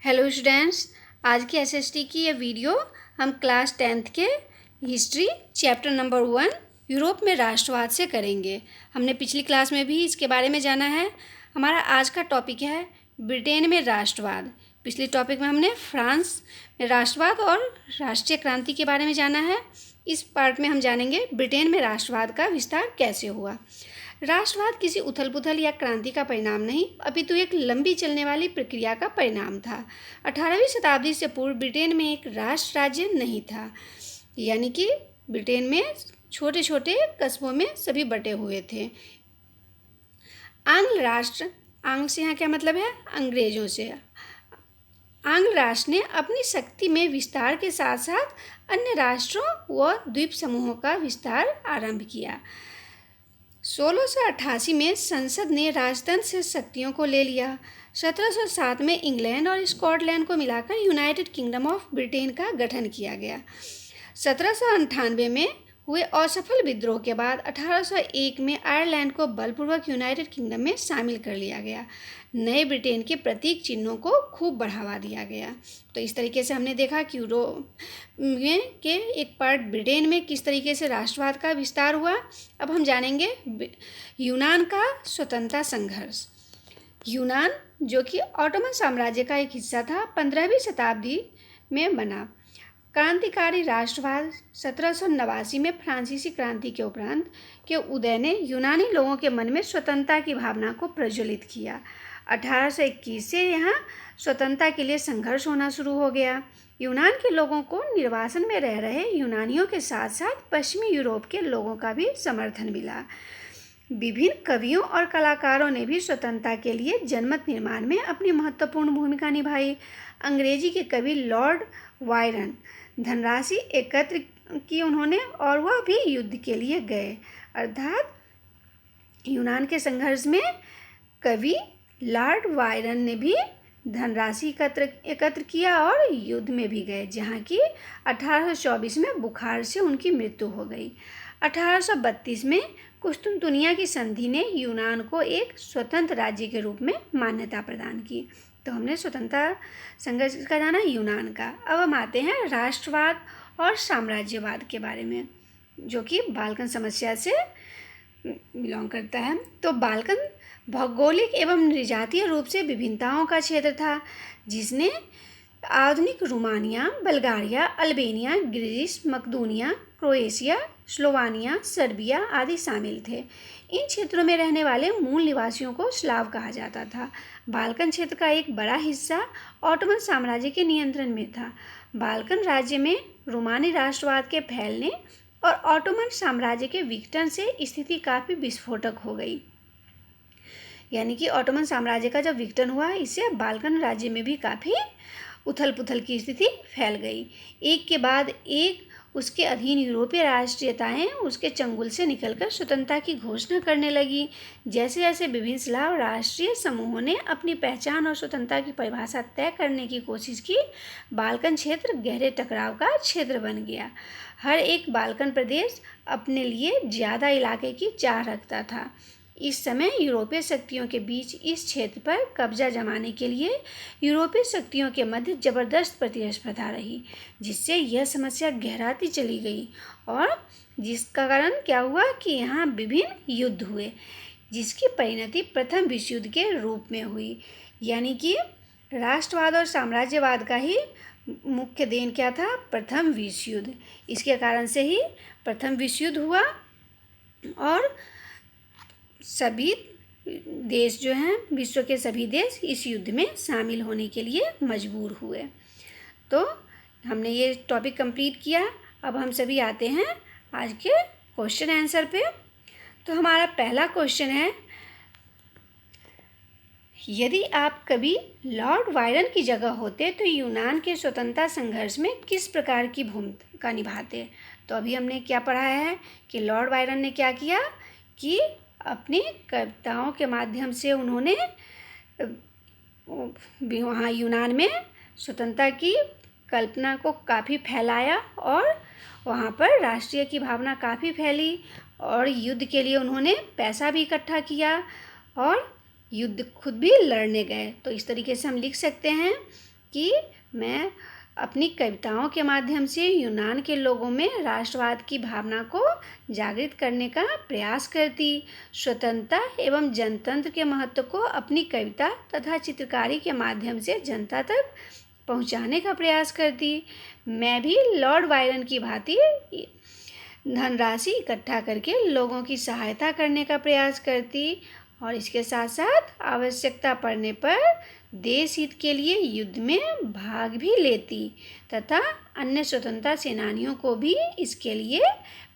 Hello students, आज की SST की ये वीडियो हम क्लास 10th के हिस्ट्री चैप्टर नंबर 1 यूरोप में राष्ट्रवाद से करेंगे। हमने पिछली क्लास में भी इसके बारे में जाना है। हमारा आज का टॉपिक है ब्रिटेन में राष्ट्रवाद। पिछले टॉपिक में हमने फ्रांस में राष्ट्रवाद और राष्ट्रीय क्रांति के बारे में जाना है। इस पार्ट में हम जानेंगे ब्रिटेन में राष्ट्रवाद का विस्तार कैसे हुआ। राष्ट्रवाद किसी उथल पुथल या क्रांति का परिणाम नहीं, अपितु एक लंबी चलने वाली प्रक्रिया का परिणाम था। 18वीं शताब्दी से पूर्व ब्रिटेन में एक राष्ट्र राज्य नहीं था, यानी कि ब्रिटेन में छोटे छोटे कस्बों में सभी बटे हुए थे। आंग्ल राष्ट्र, आंग्ल से यहाँ क्या मतलब है? अंग्रेजों से। आंग्ल राष्ट्र ने अपनी शक्ति में विस्तार के साथ साथ अन्य राष्ट्रों व द्वीप समूहों का विस्तार आरंभ किया। 1688 में संसद ने राजतंत्र से शक्तियों को ले लिया। 1707 में इंग्लैंड और स्कॉटलैंड को मिलाकर यूनाइटेड किंगडम ऑफ ब्रिटेन का गठन किया गया। 1798 में हुए असफल विद्रोह के बाद 1801 में आयरलैंड को बलपूर्वक यूनाइटेड किंगडम में शामिल कर लिया गया। नए ब्रिटेन के प्रतीक चिन्हों को खूब बढ़ावा दिया गया। तो इस तरीके से हमने देखा कि यूरोप में के एक पार्ट ब्रिटेन में किस तरीके से राष्ट्रवाद का विस्तार हुआ। अब हम जानेंगे यूनान का स्वतंत्रता संघर्ष। यूनान, जो कि ऑटोमन साम्राज्य का एक हिस्सा था, 15वीं शताब्दी में बना। क्रांतिकारी राष्ट्रवाद 1789 में फ्रांसीसी क्रांति के उपरांत के उदय ने यूनानी लोगों के मन में स्वतंत्रता की भावना को प्रज्वलित किया। 1821 से यहाँ स्वतंत्रता के लिए संघर्ष होना शुरू हो गया। यूनान के लोगों को निर्वासन में रह रहे यूनानियों के साथ साथ पश्चिमी यूरोप के लोगों का भी समर्थन मिला। विभिन्न कवियों और कलाकारों ने भी स्वतंत्रता के लिए जनमत निर्माण में अपनी महत्वपूर्ण भूमिका निभाई। अंग्रेजी के कवि लॉर्ड वायरन धनराशि एकत्र की उन्होंने, और वह भी युद्ध के लिए गए। अर्थात यूनान के संघर्ष में कवि लॉर्ड वायरन ने भी धनराशि एकत्र किया और युद्ध में भी गए, जहाँ की 1824 में बुखार से उनकी मृत्यु हो गई। 1832 में कुस्तुनतुनिया की संधि ने यूनान को एक स्वतंत्र राज्य के रूप में मान्यता प्रदान की। तो हमने स्वतंत्रता संघर्ष का जाना यूनान का। अब हम आते हैं राष्ट्रवाद और साम्राज्यवाद के बारे में, जो कि बाल्कन समस्या से बिलोंग करता है। तो बाल्कन भौगोलिक एवं नृजातीय रूप से विभिन्नताओं का क्षेत्र था, जिसने आधुनिक रोमानिया, बल्गारिया, अल्बेनिया, ग्रीस, मकदूनिया, क्रोएशिया, स्लोवानिया, सर्बिया आदि शामिल थे। इन क्षेत्रों में रहने वाले मूल निवासियों को स्लाव कहा जाता था। बाल्कन क्षेत्र का एक बड़ा हिस्सा ऑटोमन साम्राज्य के नियंत्रण में था। बाल्कन राज्य में रोमानी राष्ट्रवाद के फैलने और ऑटोमन साम्राज्य के विघटन से स्थिति काफ़ी विस्फोटक हो गई। यानी कि ऑटोमन साम्राज्य का जब विघटन हुआ, इससे बाल्कन राज्य में भी काफ़ी उथल पुथल की स्थिति फैल गई। एक के बाद एक उसके अधीन यूरोपीय राष्ट्रीयताएं उसके चंगुल से निकलकर स्वतंत्रता की घोषणा करने लगी। जैसे जैसे विभिन्न स्लाव राष्ट्रीय समूहों ने अपनी पहचान और स्वतंत्रता की परिभाषा तय करने की कोशिश की, बाल्कन क्षेत्र गहरे टकराव का क्षेत्र बन गया। हर एक बाल्कन प्रदेश अपने लिए ज़्यादा इलाके की चाह रखता था। इस समय यूरोपीय शक्तियों के बीच इस क्षेत्र पर कब्जा जमाने के लिए यूरोपीय शक्तियों के मध्य जबरदस्त प्रतिस्पर्धा रही, जिससे यह समस्या गहराती चली गई और जिसका कारण क्या हुआ कि यहाँ विभिन्न युद्ध हुए, जिसकी परिणति प्रथम विश्व युद्ध के रूप में हुई। यानी कि राष्ट्रवाद और साम्राज्यवाद का ही मुख्य देन क्या था? प्रथम विश्व युद्ध। इसके कारण से ही प्रथम विश्व युद्ध हुआ और सभी देश जो हैं, विश्व के सभी देश इस युद्ध में शामिल होने के लिए मजबूर हुए। तो हमने ये टॉपिक कंप्लीट किया। अब हम सभी आते हैं आज के क्वेश्चन आंसर पे। तो हमारा पहला क्वेश्चन है, यदि आप कभी लॉर्ड वायरन की जगह होते तो यूनान के स्वतंत्रता संघर्ष में किस प्रकार की भूमिका निभाते? तो अभी हमने क्या पढ़ा है कि लॉर्ड वायरन ने क्या किया कि अपनी कविताओं के माध्यम से उन्होंने वहाँ यूनान में स्वतंत्रता की कल्पना को काफ़ी फैलाया और वहाँ पर राष्ट्रीय की भावना काफ़ी फैली और युद्ध के लिए उन्होंने पैसा भी इकट्ठा किया और युद्ध खुद भी लड़ने गए। तो इस तरीके से हम लिख सकते हैं कि मैं अपनी कविताओं के माध्यम से यूनान के लोगों में राष्ट्रवाद की भावना को जागृत करने का प्रयास करती, स्वतंत्रता एवं जनतंत्र के महत्व को अपनी कविता तथा चित्रकारी के माध्यम से जनता तक पहुंचाने का प्रयास करती। मैं भी लॉर्ड बायरन की भांति धनराशि इकट्ठा करके लोगों की सहायता करने का प्रयास करती और इसके साथ साथ आवश्यकता पड़ने पर देश हित के लिए युद्ध में भाग भी लेती तथा अन्य स्वतंत्रता सेनानियों को भी इसके लिए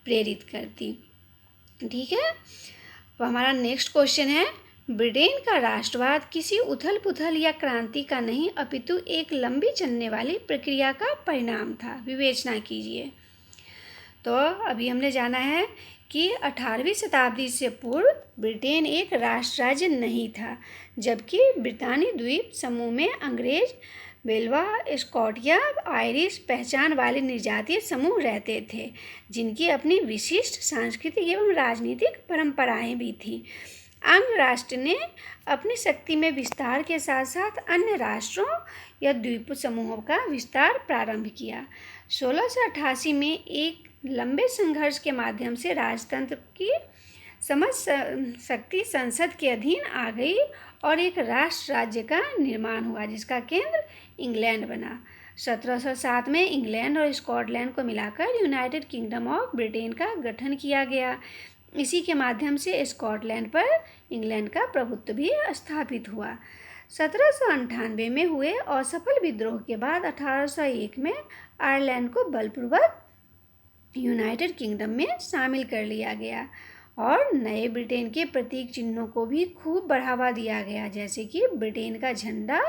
प्रेरित करती। ठीक है, तो हमारा नेक्स्ट क्वेश्चन है, ब्रिटेन का राष्ट्रवाद किसी उथल पुथल या क्रांति का नहीं अपितु एक लंबी चलने वाली प्रक्रिया का परिणाम था। विवेचना कीजिए। तो अभी हमने जाना है कि 18वीं शताब्दी से पूर्व ब्रिटेन एक राष्ट्र राज्य नहीं था, जबकि ब्रितानी द्वीप समूह में अंग्रेज, बेल्वा, स्कॉटिया, आयरिश पहचान वाले निर्जातीय समूह रहते थे, जिनकी अपनी विशिष्ट सांस्कृतिक एवं राजनीतिक परंपराएं भी थीं। अंग राष्ट्र ने अपनी शक्ति में विस्तार के साथ साथ अन्य राष्ट्रों या द्वीप समूहों का विस्तार प्रारंभ किया। 1688 में एक लंबे संघर्ष के माध्यम से राजतंत्र की समझ शक्ति संसद के अधीन आ गई और एक राष्ट्र राज्य का निर्माण हुआ, जिसका केंद्र इंग्लैंड बना। 1707 में इंग्लैंड और स्कॉटलैंड को मिलाकर यूनाइटेड किंगडम ऑफ ब्रिटेन का गठन किया गया। इसी के माध्यम से स्कॉटलैंड पर इंग्लैंड का प्रभुत्व भी स्थापित हुआ। 1798 में हुए असफल विद्रोह के बाद 1801 में आयरलैंड को बलपूर्वक यूनाइटेड किंगडम में शामिल कर लिया गया और नए ब्रिटेन के प्रतीक चिन्हों को भी खूब बढ़ावा दिया गया, जैसे कि ब्रिटेन का झंडा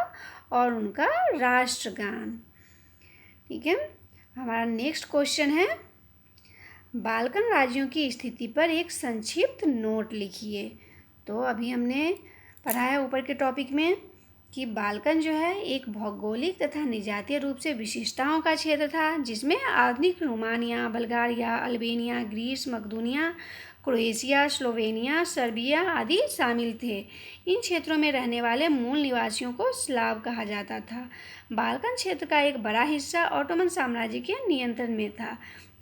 और उनका राष्ट्रगान। ठीक है, हमारा नेक्स्ट क्वेश्चन है, बाल्कन राज्यों की स्थिति पर एक संक्षिप्त नोट लिखिए। तो अभी हमने पढ़ा है ऊपर के टॉपिक में कि बाल्कन जो है एक भौगोलिक तथा निजातीय रूप से विशेषताओं का क्षेत्र था, जिसमें आधुनिक रोमानिया, बल्गारिया, अल्बेनिया, ग्रीस, मकदूनिया, क्रोएशिया, स्लोवेनिया, सर्बिया आदि शामिल थे। इन क्षेत्रों में रहने वाले मूल निवासियों को स्लाव कहा जाता था। बाल्कन क्षेत्र का एक बड़ा हिस्सा ऑटोमन साम्राज्य के नियंत्रण में था।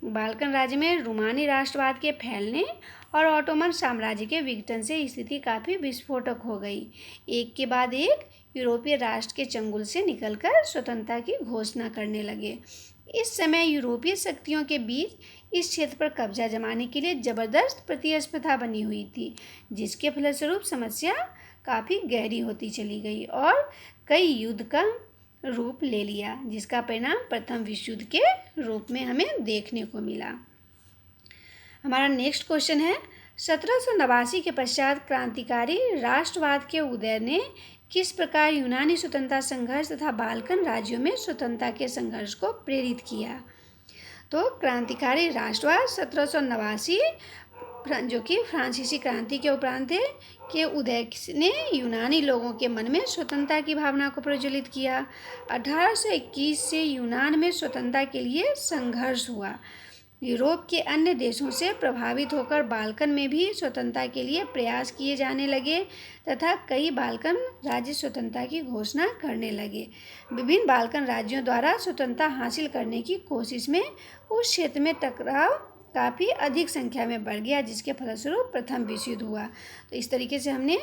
बाल्कन राज्य में रूमानी राष्ट्रवाद के फैलने और ऑटोमन साम्राज्य के विघटन से स्थिति काफ़ी विस्फोटक हो गई। एक के बाद एक यूरोपीय राष्ट्र के चंगुल से निकलकर स्वतंत्रता की घोषणा करने लगे। इस समय यूरोपीय शक्तियों के बीच इस क्षेत्र पर कब्जा जमाने के लिए जबरदस्त प्रतिस्पर्धा बनी हुई थी, जिसके फलस्वरूप समस्या काफ़ी गहरी होती चली गई और कई युद्ध का रूप ले लिया, जिसका परिणाम प्रथम विश्व युद्ध के रूप में हमें देखने को मिला। हमारा नेक्स्ट क्वेश्चन है, 1789 के पश्चात क्रांतिकारी राष्ट्रवाद के उदय ने किस प्रकार यूनानी स्वतंत्रता संघर्ष तथा बाल्कन राज्यों में स्वतंत्रता के संघर्ष को प्रेरित किया। तो क्रांतिकारी राष्ट्रवाद 1789 जो कि फ्रांसीसी क्रांति के उपरांत के उदय ने यूनानी लोगों के मन में स्वतंत्रता की भावना को प्रज्वलित किया। 1821 से यूनान में स्वतंत्रता के लिए संघर्ष हुआ। यूरोप के अन्य देशों से प्रभावित होकर बाल्कन में भी स्वतंत्रता के लिए प्रयास किए जाने लगे तथा कई बाल्कन राज्य स्वतंत्रता की घोषणा करने लगे। विभिन्न बाल्कन राज्यों द्वारा स्वतंत्रता हासिल करने की कोशिश में उस क्षेत्र में टकराव काफ़ी अधिक संख्या में बढ़ गया, जिसके फलस्वरूप प्रथम विश्व युद्ध हुआ। तो इस तरीके से हमने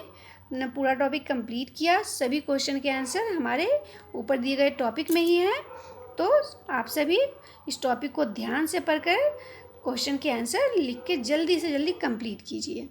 पूरा टॉपिक कंप्लीट किया। सभी क्वेश्चन के आंसर हमारे ऊपर दिए गए टॉपिक में ही है, तो आप सभी इस टॉपिक को ध्यान से पढ़कर क्वेश्चन के आंसर लिख के जल्दी से जल्दी कंप्लीट कीजिए।